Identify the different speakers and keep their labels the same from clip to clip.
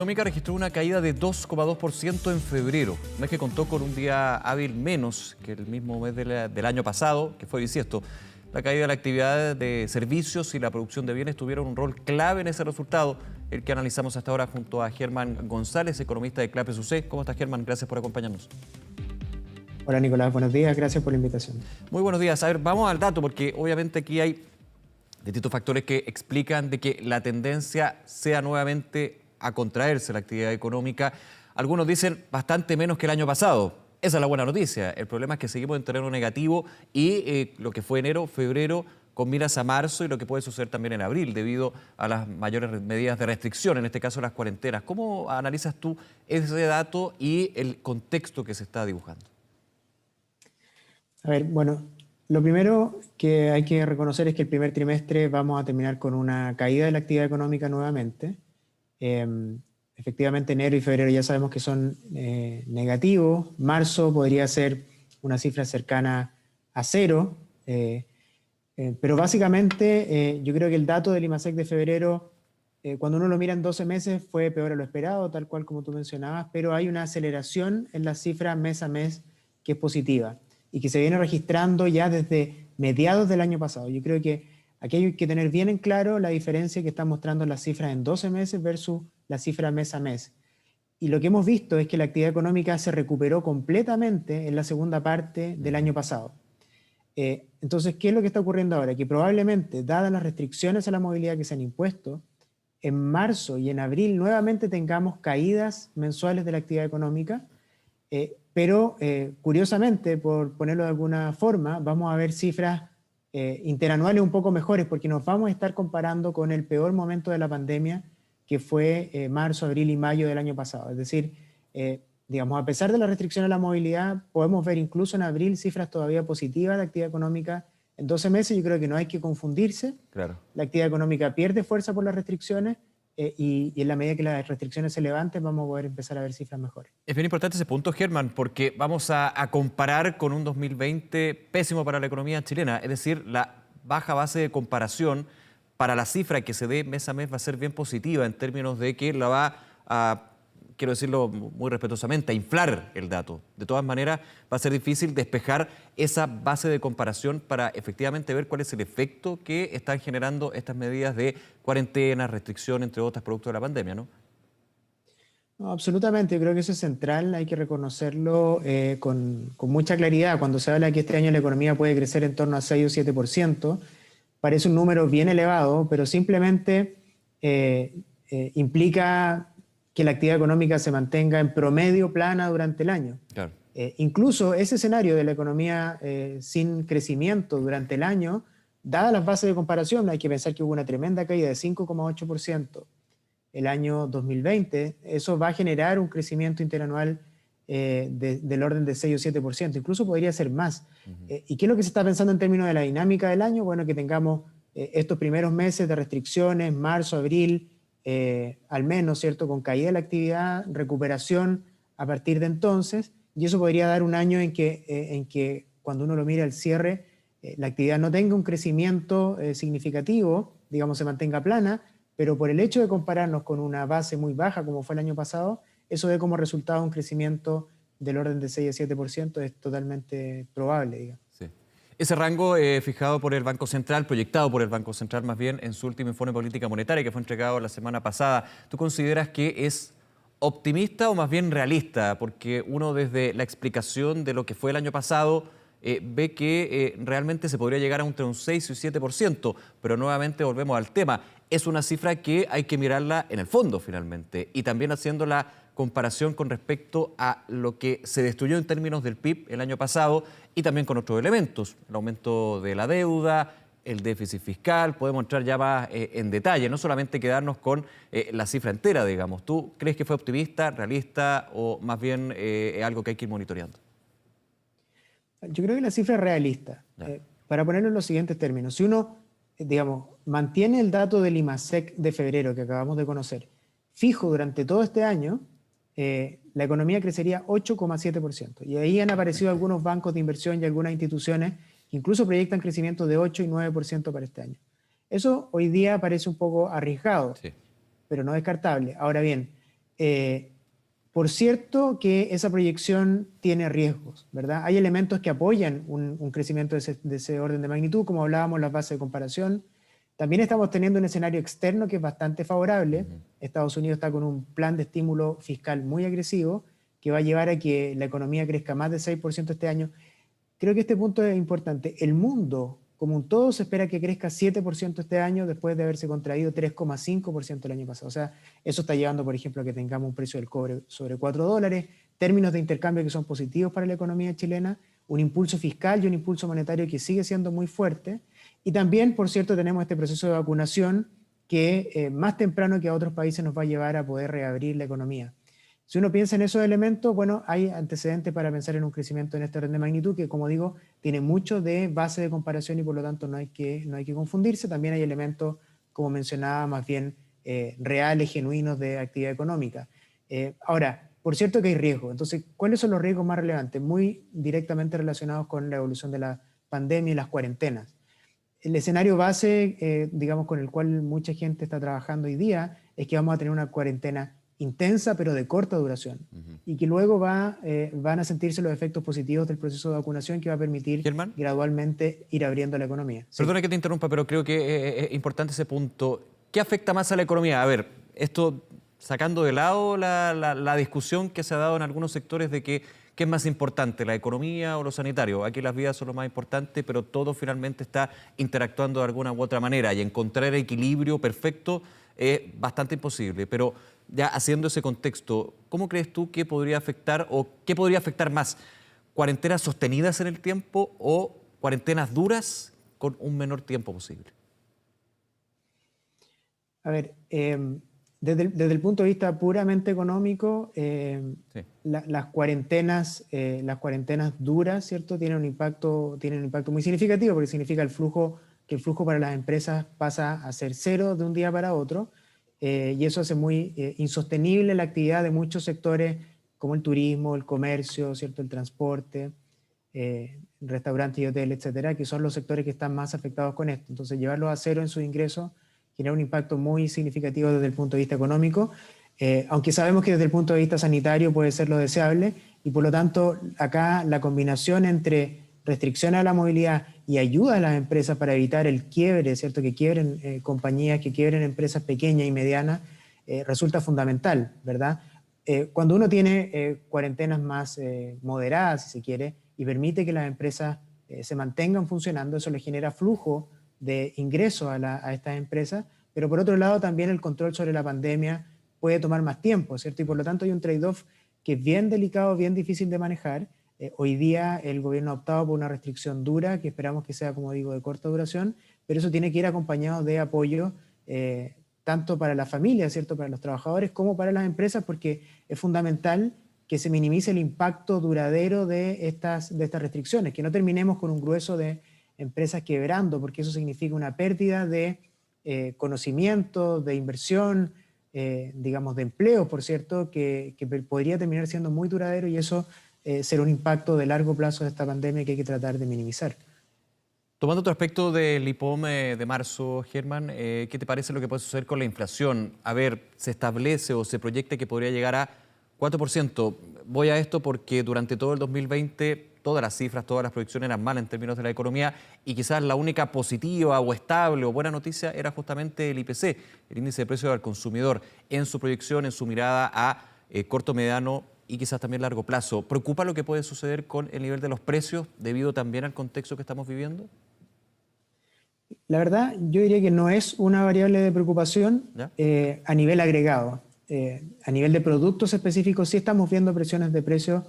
Speaker 1: Económica registró una caída de 2,2% en febrero, un mes que contó con un día hábil menos que el mismo mes del año pasado, que fue bisiesto. La caída de la actividad de servicios y la producción de bienes tuvieron un rol clave en ese resultado, el que analizamos hasta ahora junto a Germán González, economista de Clape SUC. ¿Cómo estás, Germán? Gracias por acompañarnos.
Speaker 2: Hola Nicolás, buenos días, gracias por la invitación.
Speaker 1: Muy buenos días. A ver, vamos al dato, porque obviamente aquí hay distintos factores que explican de que la tendencia sea nuevamente a contraerse la actividad económica. Algunos dicen bastante menos que el año pasado. Esa es la buena noticia. El problema es que seguimos en terreno negativo y lo que fue enero, febrero, con miras a marzo y lo que puede suceder también en abril debido a las mayores medidas de restricción, en este caso las cuarentenas. ¿Cómo analizas tú ese dato y el contexto que se está dibujando?
Speaker 2: A ver, bueno, lo primero que hay que reconocer es que el primer trimestre vamos a terminar con una caída de la actividad económica nuevamente. Efectivamente, enero y febrero ya sabemos que son negativos. Marzo podría ser una cifra cercana a cero. Pero básicamente yo creo que el dato del IMASEC de febrero, cuando uno lo mira en 12 meses, fue peor a lo esperado, tal cual como tú mencionabas, pero hay una aceleración en la cifra mes a mes que es positiva y que se viene registrando ya desde mediados del año pasado. Yo creo que aquí hay que tener bien en claro la diferencia que están mostrando las cifras en 12 meses versus la cifra mes a mes. Y lo que hemos visto es que la actividad económica se recuperó completamente en la segunda parte del año pasado. Entonces, ¿qué es lo que está ocurriendo ahora? Que probablemente, dadas las restricciones a la movilidad que se han impuesto, en marzo y en abril nuevamente tengamos caídas mensuales de la actividad económica, pero curiosamente, por ponerlo de alguna forma, vamos a ver cifras interanuales un poco mejores porque nos vamos a estar comparando con el peor momento de la pandemia que fue marzo, abril y mayo del año pasado. Es decir, digamos, a pesar de la restricción a la movilidad, podemos ver incluso en abril cifras todavía positivas de actividad económica. En 12 meses yo creo que no hay que confundirse.
Speaker 1: Claro.
Speaker 2: La actividad económica pierde fuerza por las restricciones y en la medida que las restricciones se levanten vamos a poder empezar a ver cifras mejores.
Speaker 1: Es bien importante ese punto, Germán, porque vamos a comparar con un 2020 pésimo para la economía chilena. Es decir, la baja base de comparación para la cifra que se dé mes a mes va a ser bien positiva en términos de que la va a, quiero decirlo muy respetuosamente, a inflar el dato. De todas maneras, va a ser difícil despejar esa base de comparación para efectivamente ver cuál es el efecto que están generando estas medidas de cuarentena, restricción, entre otras, producto de la pandemia, ¿no?
Speaker 2: No, absolutamente, yo creo que eso es central, hay que reconocerlo con mucha claridad. Cuando se habla de que este año la economía puede crecer en torno a 6 o 7%, parece un número bien elevado, pero simplemente implica que la actividad económica se mantenga en promedio plana durante el año.
Speaker 1: Claro.
Speaker 2: Incluso ese escenario de la economía sin crecimiento durante el año, dadas las bases de comparación, hay que pensar que hubo una tremenda caída de 5,8% el año 2020, eso va a generar un crecimiento interanual del orden de 6 o 7%, incluso podría ser más. ¿Y qué es lo que se está pensando en términos de la dinámica del año? Bueno, que tengamos estos primeros meses de restricciones, marzo, abril, al menos, ¿cierto?, con caída de la actividad, recuperación a partir de entonces, y eso podría dar un año en que cuando uno lo mira al cierre, la actividad no tenga un crecimiento significativo, digamos, se mantenga plana, pero por el hecho de compararnos con una base muy baja como fue el año pasado, eso dé como resultado un crecimiento del orden de 6 a 7%, es totalmente probable, digamos.
Speaker 1: Sí. Ese rango fijado por el Banco Central, proyectado por el Banco Central más bien en su último informe de política monetaria que fue entregado la semana pasada, ¿tú consideras que es optimista o más bien realista? Porque uno desde la explicación de lo que fue el año pasado ve que realmente se podría llegar a entre un 6 y 7%, pero nuevamente volvemos al tema. Es una cifra que hay que mirarla en el fondo finalmente y también haciendo la comparación con respecto a lo que se destruyó en términos del PIB el año pasado y también con otros elementos, el aumento de la deuda, el déficit fiscal, podemos entrar ya más en detalle, no solamente quedarnos con la cifra entera, digamos. ¿Tú crees que fue optimista, realista o más bien algo que hay que ir monitoreando?
Speaker 2: Yo creo que la cifra es realista. Para ponerlo en los siguientes términos, si uno, digamos, mantiene el dato del IMASEC de febrero que acabamos de conocer fijo durante todo este año, la economía crecería 8,7%. Y ahí han aparecido algunos bancos de inversión y algunas instituciones que incluso proyectan crecimiento de 8 y 9% para este año. Eso hoy día parece un poco arriesgado,
Speaker 1: Sí.
Speaker 2: pero no descartable. Ahora bien, Por cierto que esa proyección tiene riesgos, ¿verdad? Hay elementos que apoyan un crecimiento de ese orden de magnitud, como hablábamos, las bases de comparación. También estamos teniendo un escenario externo que es bastante favorable. Estados Unidos está con un plan de estímulo fiscal muy agresivo que va a llevar a que la economía crezca más de 6% este año. Creo que este punto es importante. El mundo, como un todo, se espera que crezca 7% este año después de haberse contraído 3,5% el año pasado. O sea, eso está llevando, por ejemplo, a que tengamos un precio del cobre sobre $4, términos de intercambio que son positivos para la economía chilena, un impulso fiscal y un impulso monetario que sigue siendo muy fuerte. Y también, por cierto, tenemos este proceso de vacunación que más temprano que a otros países nos va a llevar a poder reabrir la economía. Si uno piensa en esos elementos, bueno, hay antecedentes para pensar en un crecimiento en este orden de magnitud que, como digo, tiene mucho de base de comparación y por lo tanto no hay que confundirse. También hay elementos, como mencionaba, más bien reales, genuinos de actividad económica. Ahora, por cierto que hay riesgos. Entonces, ¿cuáles son los riesgos más relevantes? Muy directamente relacionados con la evolución de la pandemia y las cuarentenas. El escenario base, digamos, con el cual mucha gente está trabajando hoy día, es que vamos a tener una cuarentena intensa, pero de corta duración, y que luego van a sentirse los efectos positivos del proceso de vacunación que va a permitir
Speaker 1: Germán,
Speaker 2: gradualmente ir abriendo la economía. Sí.
Speaker 1: perdona que te interrumpa, pero creo que es importante ese punto. ¿Qué afecta más a la economía? A ver, esto sacando de lado la discusión que se ha dado en algunos sectores de que ¿qué es más importante, la economía o lo sanitario? Aquí las vidas son lo más importante, pero todo finalmente está interactuando de alguna u otra manera y encontrar el equilibrio perfecto es bastante imposible. Pero ya haciendo ese contexto, ¿cómo crees tú que podría afectar o qué podría afectar más? ¿Cuarentenas sostenidas en el tiempo o cuarentenas duras con un menor tiempo posible?
Speaker 2: A ver, desde el punto de vista puramente económico,
Speaker 1: Sí.
Speaker 2: las cuarentenas duras, ¿cierto? Tienen un impacto muy significativo porque significa que el flujo para las empresas pasa a ser cero de un día para otro, y eso hace muy insostenible la actividad de muchos sectores como el turismo, el comercio, ¿cierto? El transporte, restaurantes y hoteles, etcétera, que son los sectores que están más afectados con esto. Entonces, llevarlos a cero en sus ingresos genera un impacto muy significativo desde el punto de vista económico, aunque sabemos que desde el punto de vista sanitario puede ser lo deseable, y por lo tanto acá la combinación entre restricciones a la movilidad y ayuda a las empresas para evitar el quiebre, ¿cierto? Que quiebren compañías, que quiebren empresas pequeñas y medianas, resulta fundamental, ¿verdad? Cuando uno tiene cuarentenas más moderadas, si se quiere, y permite que las empresas se mantengan funcionando, eso le genera flujo de ingresos a estas empresas, pero por otro lado también el control sobre la pandemia puede tomar más tiempo, ¿cierto? Y por lo tanto hay un trade-off que es bien delicado, bien difícil de manejar. Hoy día el gobierno ha optado por una restricción dura, que esperamos que sea, como digo, de corta duración, pero eso tiene que ir acompañado de apoyo tanto para la familia, ¿cierto? Para los trabajadores, como para las empresas, porque es fundamental que se minimice el impacto duradero de estas restricciones, que no terminemos con un grueso de empresas quebrando, porque eso significa una pérdida de conocimiento, de inversión, digamos, de empleo, por cierto, que podría terminar siendo muy duradero, y eso será un impacto de largo plazo de esta pandemia que hay que tratar de minimizar.
Speaker 1: Tomando otro aspecto del IPOM de marzo, Germán, ¿qué te parece lo que puede suceder con la inflación? A ver, se establece o se proyecta que podría llegar a 4%. Voy a esto porque durante todo el 2020 todas las cifras, todas las proyecciones eran malas en términos de la economía, y quizás la única positiva o estable o buena noticia era justamente el IPC, el índice de precios al consumidor, en su proyección, en su mirada a corto, mediano y quizás también largo plazo. ¿Preocupa lo que puede suceder con el nivel de los precios debido también al contexto que estamos viviendo?
Speaker 2: La verdad, yo diría que no es una variable de preocupación a nivel agregado. A nivel de productos específicos sí estamos viendo presiones de precios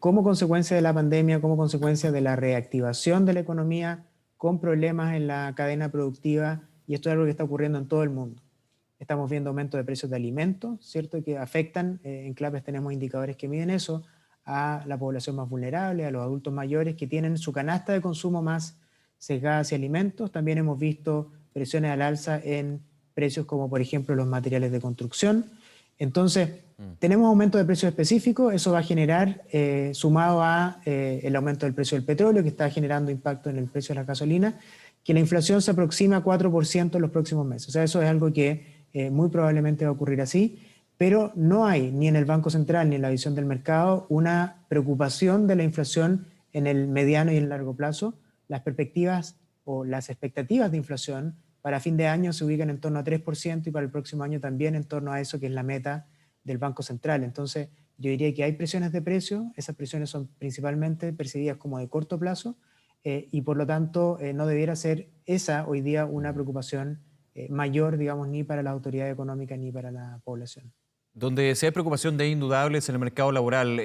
Speaker 2: como consecuencia de la pandemia, como consecuencia de la reactivación de la economía, con problemas en la cadena productiva, y esto es algo que está ocurriendo en todo el mundo. Estamos viendo aumento de precios de alimentos, ¿cierto? Que afectan, en Clapes tenemos indicadores que miden eso, a la población más vulnerable, a los adultos mayores que tienen su canasta de consumo más sesgada hacia alimentos. También hemos visto presiones al alza en precios como, por ejemplo, los materiales de construcción. Entonces, tenemos aumento de precios específicos, eso va a generar, sumado a el aumento del precio del petróleo, que está generando impacto en el precio de la gasolina, que la inflación se aproxima a 4% en los próximos meses. O sea, eso es algo que muy probablemente va a ocurrir así. pero no hay ni en el Banco Central ni en la visión del mercado una preocupación de la inflación en el mediano y en el largo plazo. Las perspectivas o las expectativas de inflación para fin de año se ubican en torno a 3% y para el próximo año también en torno a eso que es la meta del Banco Central. Entonces, yo diría que hay presiones de precio, esas presiones son principalmente percibidas como de corto plazo y por lo tanto no debiera ser esa hoy día una preocupación mayor, digamos, ni para la autoridad económica ni para la población.
Speaker 1: Donde sí hay preocupación de indudables en el mercado laboral,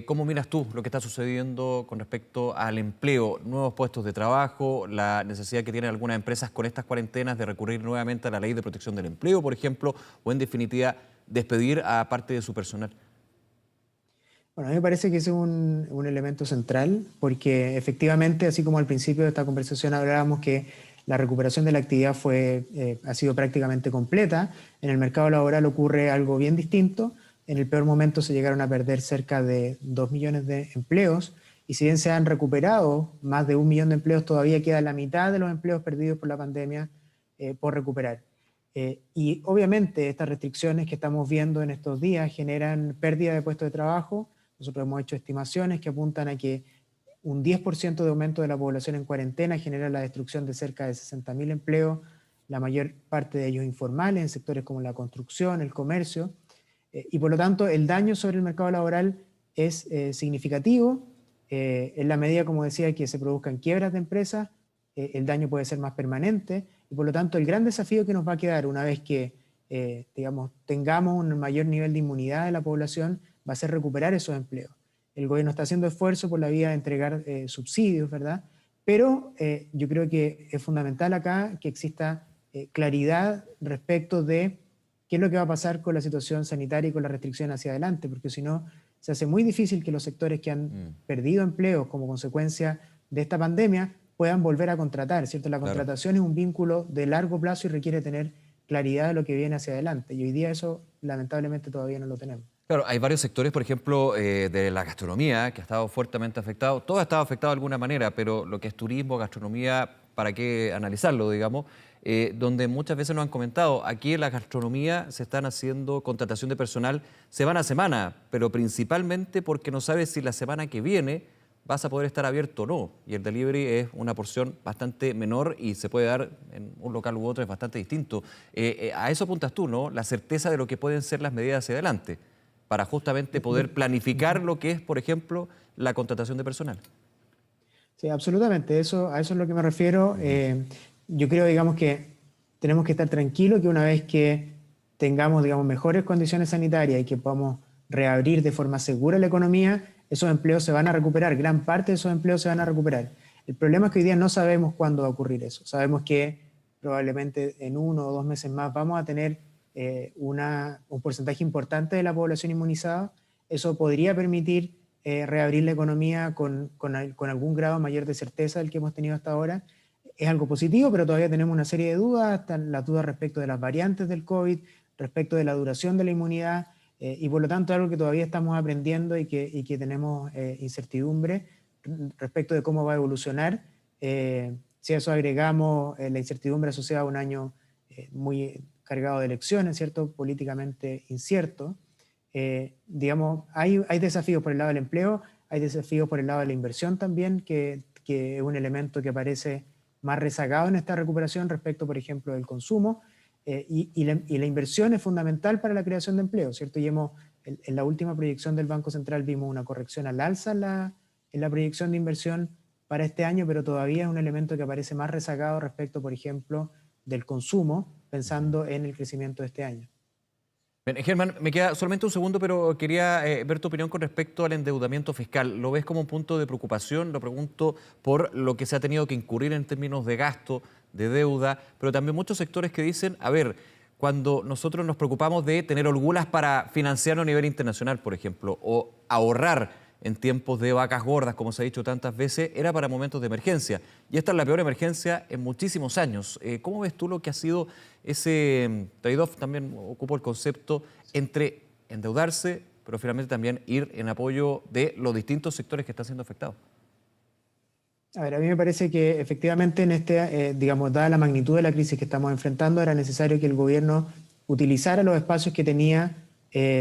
Speaker 1: ¿cómo miras tú lo que está sucediendo con respecto al empleo, nuevos puestos de trabajo, la necesidad que tienen algunas empresas con estas cuarentenas de recurrir nuevamente a la ley de protección del empleo, por ejemplo, o en definitiva despedir a parte de su personal?
Speaker 2: Bueno, a mí me parece que ese es un elemento central, porque efectivamente, así como al principio de esta conversación hablábamos que la recuperación de la actividad ha sido prácticamente completa, en el mercado laboral ocurre algo bien distinto. En el peor momento se llegaron a perder cerca de 2 millones de empleos, y si bien se han recuperado más de 1 millón de empleos, todavía queda la mitad de los empleos perdidos por la pandemia por recuperar. Y obviamente estas restricciones que estamos viendo en estos días generan pérdida de puestos de trabajo. Nosotros hemos hecho estimaciones que apuntan a que un 10% de aumento de la población en cuarentena genera la destrucción de cerca de 60.000 empleos, la mayor parte de ellos informales, en sectores como la construcción, el comercio, y por lo tanto el daño sobre el mercado laboral es significativo. En la medida, como decía, que se produzcan quiebras de empresas, el daño puede ser más permanente, y por lo tanto el gran desafío que nos va a quedar una vez que digamos, tengamos un mayor nivel de inmunidad de la población va a ser recuperar esos empleos. El gobierno está haciendo esfuerzo por la vía de entregar subsidios, ¿verdad? Pero yo creo que es fundamental acá que exista claridad respecto de qué es lo que va a pasar con la situación sanitaria y con la restricción hacia adelante, porque si no, se hace muy difícil que los sectores que han perdido empleos como consecuencia de esta pandemia puedan volver a contratar, ¿cierto? La
Speaker 1: Claro.
Speaker 2: contratación es un vínculo de largo plazo y requiere tener claridad de lo que viene hacia adelante. Y hoy día eso lamentablemente todavía no lo tenemos.
Speaker 1: Claro, hay varios sectores, por ejemplo, de la gastronomía, que ha estado fuertemente afectado. Todo ha estado afectado de alguna manera, pero lo que es turismo, gastronomía, ¿para qué analizarlo, digamos? Donde muchas veces nos han comentado, aquí en la gastronomía se están haciendo contratación de personal semana a semana, pero principalmente porque no sabes si la semana que viene vas a poder estar abierto o no. Y el delivery es una porción bastante menor y se puede dar en un local u otro, es bastante distinto. A eso apuntas tú, ¿no? La certeza de lo que pueden ser las medidas hacia adelante, para justamente poder planificar lo que es, por ejemplo, la contratación de personal.
Speaker 2: Sí, absolutamente. A eso es lo que me refiero. Yo creo, digamos, que tenemos que estar tranquilos que una vez que tengamos, digamos, mejores condiciones sanitarias y que podamos reabrir de forma segura la economía, esos empleos se van a recuperar. Gran parte de esos empleos se van a recuperar. El problema es que hoy día no sabemos cuándo va a ocurrir eso. Sabemos que probablemente en 1 o 2 meses más vamos a tener un porcentaje importante de la población inmunizada. Eso podría permitir reabrir la economía con algún grado mayor de certeza del que hemos tenido hasta ahora. Es algo positivo, pero todavía tenemos una serie de dudas, están las dudas respecto de las variantes del COVID, respecto de la duración de la inmunidad, y por lo tanto es algo que todavía estamos aprendiendo y que tenemos incertidumbre respecto de cómo va a evolucionar. Si a eso agregamos la incertidumbre asociada a un año muy cargado de elecciones, ¿cierto? Políticamente incierto. Digamos, hay desafíos por el lado del empleo, hay desafíos por el lado de la inversión también, que es un elemento que aparece más rezagado en esta recuperación respecto, por ejemplo, del consumo. Y la inversión es fundamental para la creación de empleo, ¿cierto? Y en la última proyección del Banco Central vimos una corrección al alza en la proyección de inversión para este año, pero todavía es un elemento que aparece más rezagado respecto, por ejemplo, del consumo, pensando en el crecimiento de este año.
Speaker 1: Bien, Germán, me queda solamente un segundo, pero quería ver tu opinión con respecto al endeudamiento fiscal. ¿Lo ves como un punto de preocupación? Lo pregunto por lo que se ha tenido que incurrir en términos de gasto, de deuda, pero también muchos sectores que dicen, a ver, cuando nosotros nos preocupamos de tener holguras para financiarlo a nivel internacional, por ejemplo, o ahorrar en tiempos de vacas gordas, como se ha dicho tantas veces, era para momentos de emergencia. Y esta es la peor emergencia en muchísimos años. ¿Cómo ves tú lo que ha sido ese trade-off, también ocupo el concepto, entre endeudarse, pero finalmente también ir en apoyo de los distintos sectores que están siendo afectados?
Speaker 2: A ver, a mí me parece que efectivamente digamos, dada la magnitud de la crisis que estamos enfrentando, era necesario que el gobierno utilizara los espacios que tenía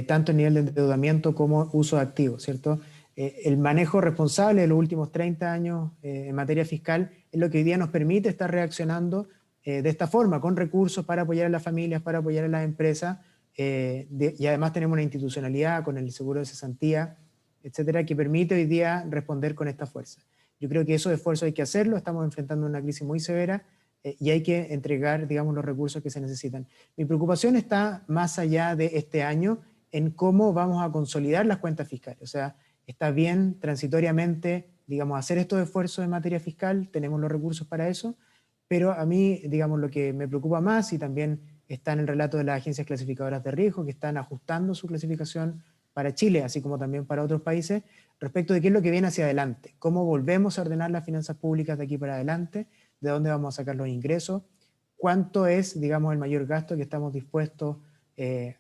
Speaker 2: tanto en nivel de endeudamiento como uso de activos, ¿cierto? El manejo responsable de los últimos 30 años en materia fiscal es lo que hoy día nos permite estar reaccionando de esta forma, con recursos para apoyar a las familias, para apoyar a las empresas, y además tenemos una institucionalidad con el seguro de cesantía, etcétera, que permite hoy día responder con esta fuerza. Yo creo que esos esfuerzos hay que hacerlo, estamos enfrentando una crisis muy severa y hay que entregar, digamos, los recursos que se necesitan. Mi preocupación está más allá de este año en cómo vamos a consolidar las cuentas fiscales. O sea, está bien transitoriamente, digamos, hacer estos esfuerzos en materia fiscal, tenemos los recursos para eso, pero a mí, digamos, lo que me preocupa más, y también está en el relato de las agencias clasificadoras de riesgo, que están ajustando su clasificación para Chile, así como también para otros países, respecto de qué es lo que viene hacia adelante, cómo volvemos a ordenar las finanzas públicas de aquí para adelante, de dónde vamos a sacar los ingresos, cuánto es, digamos, el mayor gasto que estamos dispuestos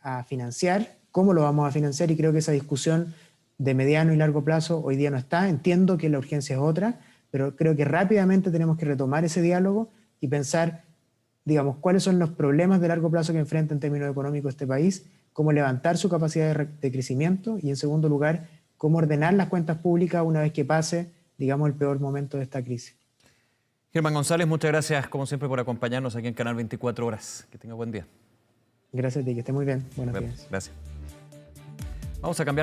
Speaker 2: a financiar, cómo lo vamos a financiar, y creo que esa discusión de mediano y largo plazo hoy día no está. Entiendo que la urgencia es otra, pero creo que rápidamente tenemos que retomar ese diálogo y pensar, digamos, cuáles son los problemas de largo plazo que enfrenta en términos económicos este país, cómo levantar su capacidad de crecimiento y, en segundo lugar, cómo ordenar las cuentas públicas una vez que pase, digamos, el peor momento de esta crisis.
Speaker 1: Germán González, muchas gracias como siempre por acompañarnos aquí en Canal 24 Horas. Que tenga buen día.
Speaker 2: Gracias a ti, que esté muy bien. Buenos días.
Speaker 1: Gracias. Vamos a cambiar de